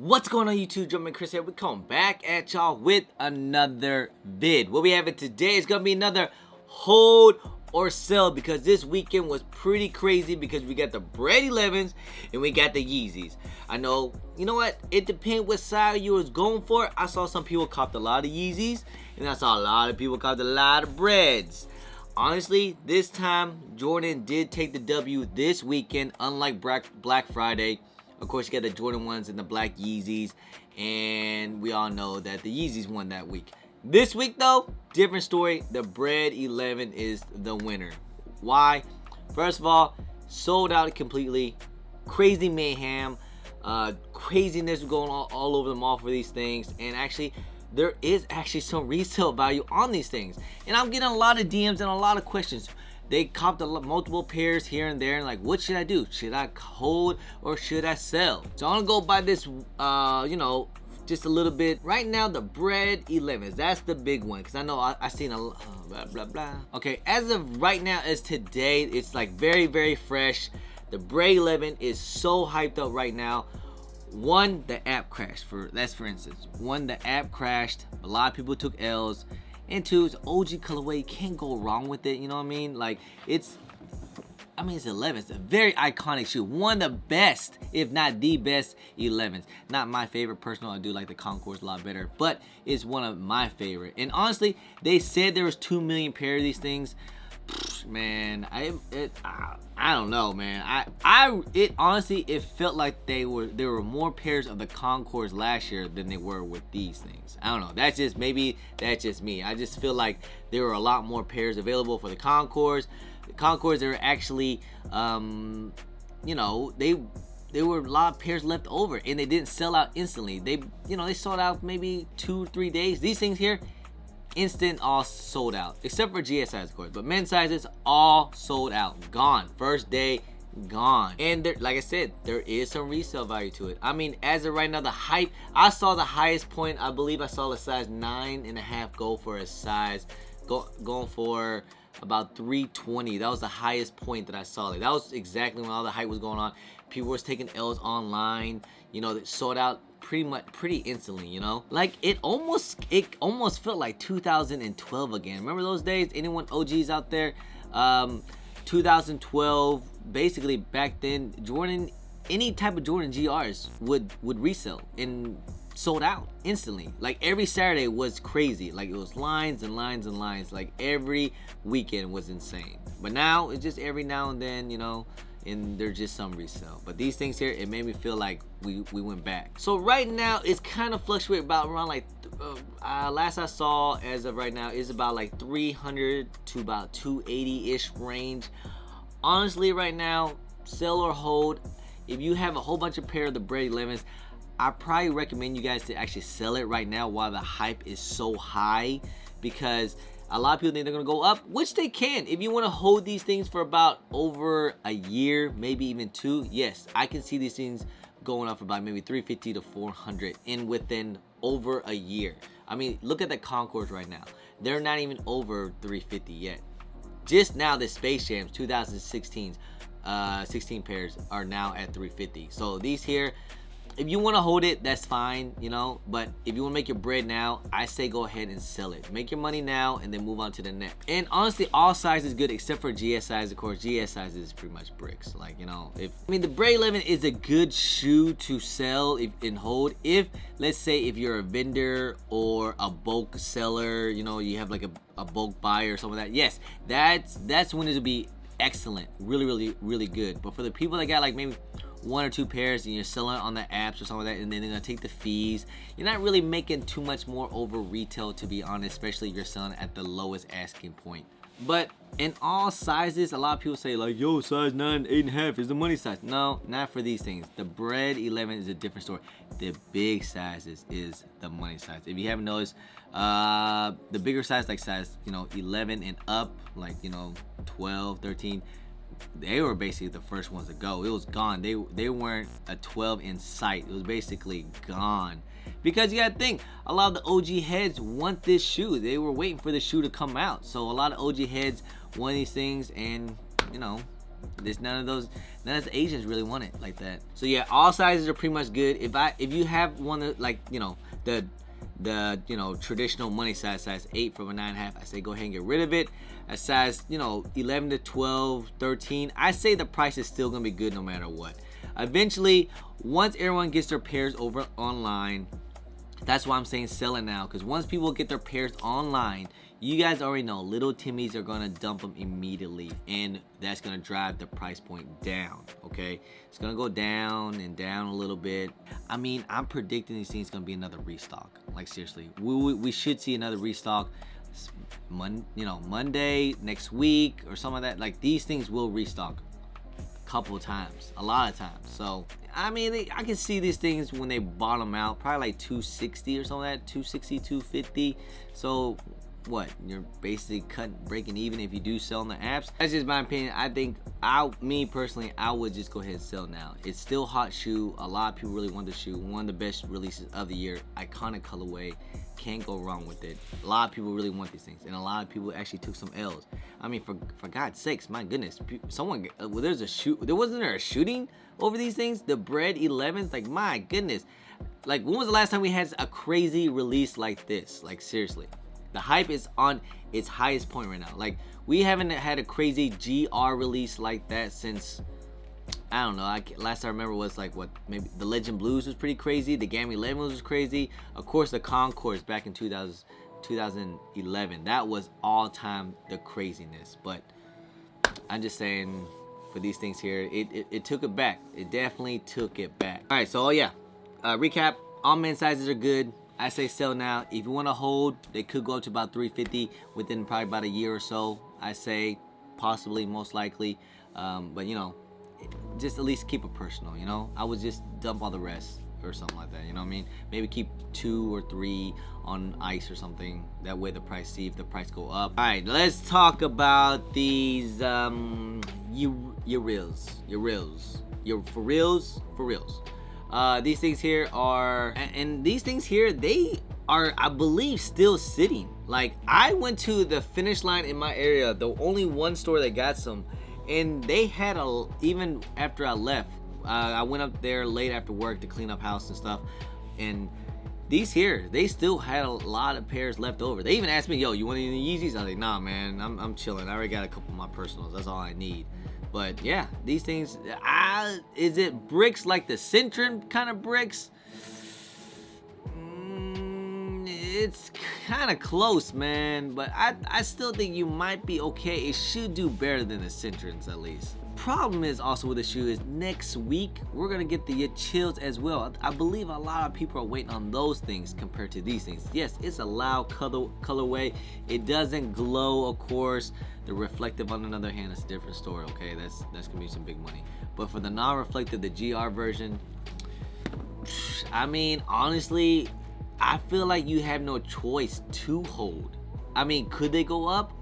What's going on YouTube? Jumpman Chris here. We're coming back at y'all with another vid. What we have it today is gonna be another hold or sell, because this weekend was pretty crazy because we got the Bred 11s and we got the Yeezys. I know, you know what? It depends what side you was going for. I saw some people copped a lot of Yeezys and I saw a lot of people copped a lot of Breds. Honestly, this time Jordan did take the W this weekend, unlike Black Friday. Of course, you got the Jordan 1s and the black Yeezys, and we all know that the Yeezys won that week. This week, though, different story. The Bred 11 is the winner. Why? First of all, sold out completely. Crazy mayhem. Craziness going on all over the mall for these things. And actually, there is actually some resale value on these things. And I'm getting a lot of DMs and a lot of questions. They copped multiple pairs here and there, and like, what should I do? Should I hold or should I sell? So I'm gonna go by this, just a little bit. Right now, the Bred 11s, that's the big one, because I know I seen a blah blah blah. Okay, as of right now, as today, it's like very, very fresh. The Bred 11 is so hyped up right now. One, the app crashed. For instance. One, the app crashed. A lot of people took L's. And two, it's OG colorway. You can't go wrong with it. You know what I mean? Like, it's 11. It's a very iconic shoe. One of the best, if not the best, 11s. Not my favorite. Personally, I do like the Concours a lot better, but it's one of my favorite. And honestly, they said there was 2 million pair of these things. Man, I don't know, man. It honestly, it felt like there were more pairs of the Concours last year than they were with these things. I don't know. That's just me. I just feel like there were a lot more pairs available for the Concours. The Concours are actually, there were a lot of pairs left over, and they didn't sell out instantly. They sold out maybe 2-3 days. These things here, instant, all sold out, except for GS size, of course, but men's sizes all sold out, gone first day, gone. And there, like I said, there is some resale value to it. I mean, as of right now, the hype, I saw the highest point, I believe I saw a size 9.5 go for a size going for about 320. That was the highest point that I saw. Like, that was exactly when all the hype was going on. People was taking L's online, that sold out pretty instantly, like it almost felt like 2012 again. Remember those days? Anyone OGs out there? 2012, basically back then, Jordan, any type of Jordan GRs would resell and sold out instantly. Like every Saturday was crazy. Like it was lines and lines and lines. Like every weekend was insane. But now it's just every now and then, and there's just some resale. But these things here, it made me feel like we went back. So right now, it's kind of fluctuating about around like, last I saw as of right now is about like 300 to about 280-ish range. Honestly, right now, sell or hold. If you have a whole bunch of pair of the Bred 11s, I probably recommend you guys to actually sell it right now while the hype is so high, because a lot of people think they're gonna go up, which they can. If you want to hold these things for about over a year, maybe even 2, yes, I can see these things going up for about maybe 350 to 400 in within over a year. I mean, look at the Concours right now. They're not even over 350 yet. Just now, the Space Jams 2016s, 16 pairs are now at 350. So these here, if you want to hold it, that's fine, but if you want to make your bread now, I say go ahead and sell it. Make your money now and then move on to the next. And honestly, all sizes good except for GS size. Of course, GS size is pretty much bricks. Like, the Bred 11 is a good shoe to sell and hold if, let's say, if you're a vendor or a bulk seller, you have like a bulk buyer or something like that. Yes, that's when it'll be excellent, really, really, really good. But for the people that got like maybe 1 or 2 pairs and you're selling it on the apps or something like that, and then they're gonna take the fees, you're not really making too much more over retail, to be honest, especially if you're selling at the lowest asking point. But in all sizes, a lot of people say like, yo, size 9, 8.5 is the money size. No, not for these things. The Bred 11 is a different story. The big sizes is the money size. If you haven't noticed, the bigger size, like size 11 and up, like 12, 13, they were basically the first ones to go. It was gone. They weren't a 12 in sight. It was basically gone. Because you gotta think, a lot of the OG heads want this shoe. They were waiting for the shoe to come out. So a lot of OG heads want these things, and There's none of those Asians really want it like that. So yeah, all sizes are pretty much good. If you have one that, like, you know, the traditional money size 8 from a 9.5, I say go ahead and get rid of it. A size, you know, 11 to 12, 13, I say the price is still gonna be good no matter what. Eventually, once everyone gets their pairs over online, that's why I'm saying sell it now, because once people get their pairs online, you guys already know little Timmys are gonna dump them immediately, and that's gonna drive the price point down. Okay, it's gonna go down and down a little bit. I mean, I'm predicting these things gonna be another restock. Like seriously, we should see another restock. Monday next week or something like that. Like these things will restock a couple of times, a lot of times. So I mean, I can see these things when they bottom out, probably like 260 or something like that, 260, 250. So what, you're basically breaking even if you do sell on the apps. That's just my opinion. I think me personally, I would just go ahead and sell now. It's still hot shoe. A lot of people really want the shoe. One of the best releases of the year. Iconic colorway. Can't go wrong with it. A lot of people really want these things, and a lot of people actually took some L's. I mean, for God's sakes, my goodness, someone, there wasn't there a shooting over these things? The Bred 11s, like my goodness. Like when was the last time we had a crazy release like this? Like seriously. The hype is on its highest point right now. Like we haven't had a crazy GR release like that since, I don't know. Last I remember was like what, maybe the Legend Blues was pretty crazy. The Gamma 11 was crazy. Of course, the Concourse back in 2011. That was all time the craziness. But I'm just saying, for these things here, it took it back. It definitely took it back. All right, so yeah, recap. All men's sizes are good. I say sell now. If you want to hold, they could go up to about 350 within probably about a year or so. I say possibly, most likely, but you know, just at least keep it personal. You know, I would just dump all the rest or something like that. You know what I mean? Maybe keep 2 or 3 on ice or something. That way the price, see if the price go up. All right, let's talk about these Yeezreels. For reals. These things here are, and these things here, they are, I believe, still sitting. Like I went to the finish line in my area, the only one store that got some, and they had even after I left, I went up there late after work to clean up house and stuff, and these here, they still had a lot of pairs left over. They even asked me, yo, you want any Yeezys? I was like, nah man, I'm chilling. I already got a couple of my personals, that's all I need. But yeah, these things, is it bricks like the Centrum kind of bricks? It's kind of close, man. But I still think you might be okay. It should do better than the Centrums at least. Problem is also with the shoe is next week we're gonna get the chills as well. I believe a lot of people are waiting on those things compared to these things. Yes, it's a loud colorway. It doesn't glow, of course. The reflective, on the other hand, is a different story. Okay, that's gonna be some big money. But for the non-reflective, the GR version, I mean, honestly, I feel like you have no choice to hold. I mean, could they go up?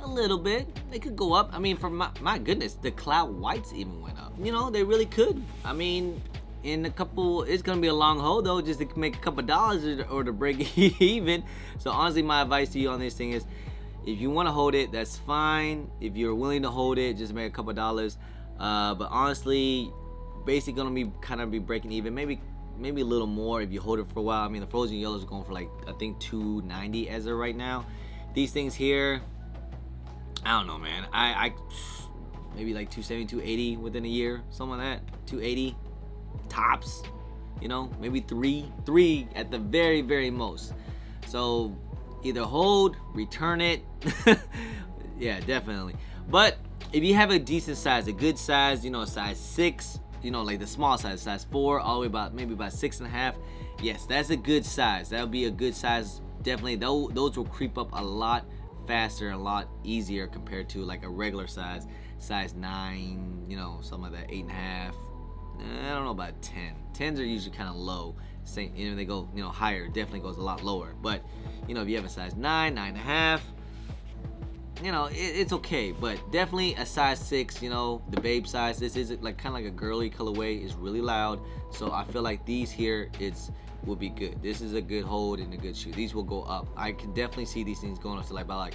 A little bit. They could go up. I mean, for my goodness, the Cloud Whites even went up. You know, they really could. I mean, in a couple, it's gonna be a long hold though, just to make a couple dollars or to break even. So honestly, my advice to you on this thing is, if you want to hold it, that's fine. If you're willing to hold it, just make a couple dollars. But honestly, basically gonna be kind of breaking even, maybe a little more if you hold it for a while. I mean, the frozen yellows are going for like, I think $290 as of right now. These things here, I don't know, man. I maybe like 270, 280 within a year, something like that. 280 tops, you know, maybe three at the very, very most. So either hold, return it. Yeah, definitely. But if you have a decent size, a good size, you know, a size 6, you know, like the small size 4, all the way about maybe about 6.5. Yes, that's a good size. That'll be a good size. Definitely, those will creep up a lot faster, a lot easier compared to like a regular size 9, you know, something like that, 8.5. I don't know about 10. 10s are usually kind of low. Same, you know, they go, you know, higher. Definitely goes a lot lower. But you know, if you have a size 9, 9.5, you know, it's okay. But definitely a size 6, you know, the babe size. This is like kind of like a girly colorway. It's really loud. So I feel like these here, will be good. This is a good hold and a good shoe. These will go up. I can definitely see these things going up to like about like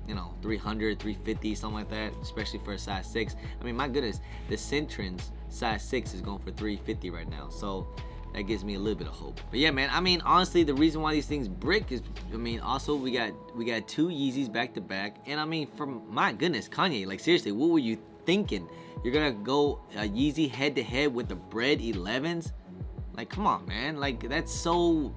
you know, 300, 350, something like that, especially for a size 6. I mean, my goodness, the Centrins size 6 is going for 350 right now, so that gives me a little bit of hope. But yeah, man, I mean, honestly, the reason why these things brick is, I mean, also we got 2 Yeezys back to back, and I mean, my goodness, Kanye, like seriously, what were you thinking? You're gonna go Yeezy head to head with the Bred 11s? Like, come on, man, like that's so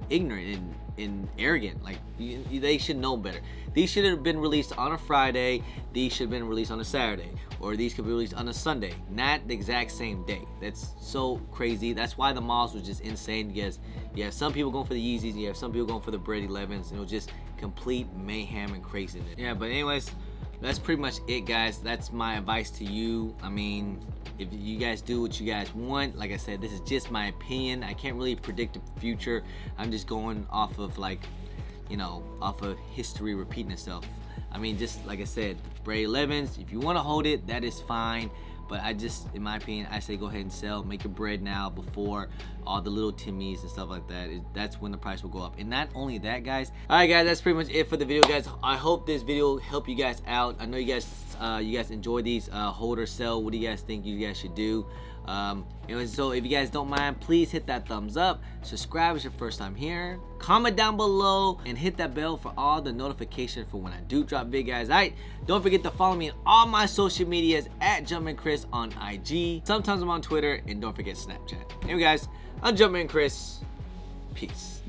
ignorant and arrogant. Like, they should know better. These should have been released on a Friday. These should have been released on a Saturday, or these could be released on a Sunday, not the exact same day. That's so crazy. That's why the malls was just insane, because you have some people going for the Yeezys, you have some people going for the Bred 11s, and it was just complete mayhem and craziness. Yeah, but anyways, that's pretty much it, guys. That's my advice to you. I mean, if you guys do what you guys want, like I said, this is just my opinion. I can't really predict the future. I'm just going off of, like, you know, off of history repeating itself. I mean, just like I said, Bred 11s, if you want to hold it, that is fine. But I just, in my opinion, I say go ahead and sell, make your bread now before all the little Timmies and stuff like that. That's when the price will go up. And not only that, guys. All right, guys, that's pretty much it for the video, guys. I hope this video helped you guys out. I know you guys enjoy these hold or sell. What do you guys think you guys should do? So if you guys don't mind, please hit that thumbs up, subscribe if it's your first time here, comment down below, and hit that bell for all the notifications for when I do drop vid, guys. Alright, don't forget to follow me on all my social medias at JumpmanChris on IG. Sometimes I'm on Twitter, and don't forget Snapchat. Anyway, guys, I'm Jumpman Chris. Peace.